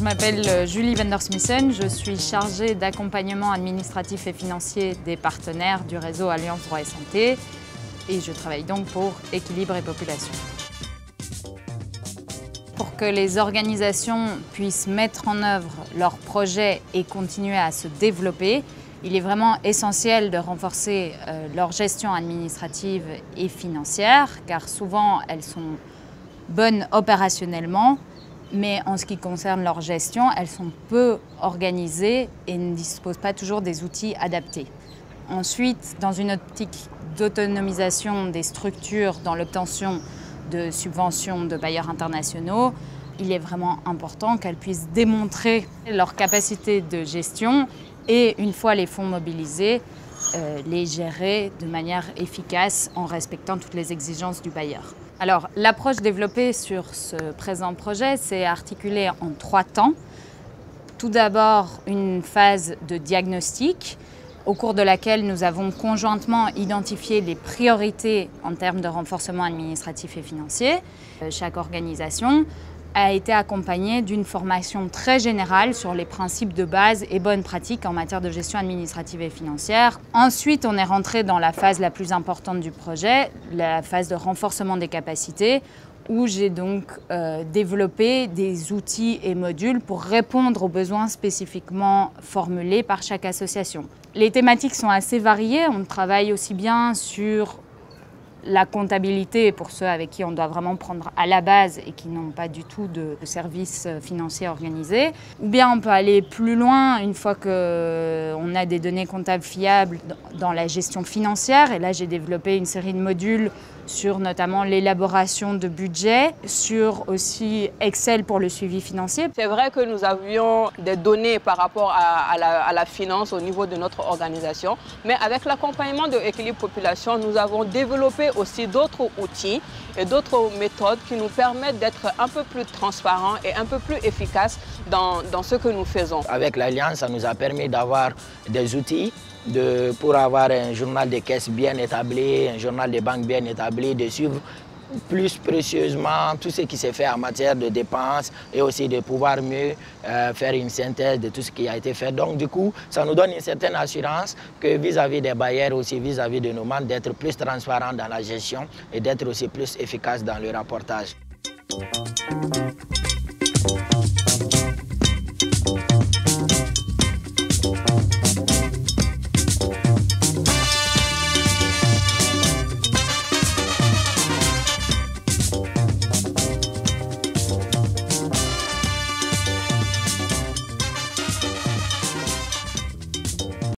m'appelle Julie Vandersmissen, je suis chargée d'accompagnement administratif et financier des partenaires du réseau Alliance Droit et Santé et je travaille donc pour Équilibre et Population. Pour que les organisations puissent mettre en œuvre leurs projets et continuer à se développer, il est vraiment essentiel de renforcer leur gestion administrative et financière, car souvent elles sont bonnes opérationnellement, mais en ce qui concerne leur gestion, elles sont peu organisées et ne disposent pas toujours des outils adaptés. Ensuite, dans une optique d'autonomisation des structures dans l'obtention de subventions de bailleurs internationaux, il est vraiment important qu'elles puissent démontrer leur capacité de gestion et, une fois les fonds mobilisés, les gérer de manière efficace en respectant toutes les exigences du bailleur. Alors, l'approche développée sur ce présent projet s'est articulée en 3 temps. Tout d'abord, une phase de diagnostic, au cours de laquelle nous avons conjointement identifié les priorités en termes de renforcement administratif et financier. Chaque organisation a été accompagnée d'une formation très générale sur les principes de base et bonnes pratiques en matière de gestion administrative et financière. Ensuite, on est rentré dans la phase la plus importante du projet, la phase de renforcement des capacités, où j'ai donc développé des outils et modules pour répondre aux besoins spécifiquement formulés par chaque association. Les thématiques sont assez variées, on travaille aussi bien sur la comptabilité pour ceux avec qui on doit vraiment prendre à la base et qui n'ont pas du tout de services financiers organisés. Ou bien on peut aller plus loin une fois qu'on a des données comptables fiables dans la gestion financière. Et là, j'ai développé une série de modules sur notamment l'élaboration de budget, sur aussi Excel pour le suivi financier. C'est vrai que nous avions des données par rapport à la finance au niveau de notre organisation, mais avec l'accompagnement de Équilibre Population, nous avons développé aussi d'autres outils et d'autres méthodes qui nous permettent d'être un peu plus transparents et un peu plus efficaces dans ce que nous faisons. Avec l'Alliance, ça nous a permis d'avoir des outils pour avoir un journal de caisse bien établi, un journal de banque bien établi, de suivre plus précieusement tout ce qui s'est fait en matière de dépenses et aussi de pouvoir mieux faire une synthèse de tout ce qui a été fait. Donc du coup, ça nous donne une certaine assurance que vis-à-vis des bailleurs, aussi vis-à-vis de nos membres, d'être plus transparent dans la gestion et d'être aussi plus efficace dans le rapportage.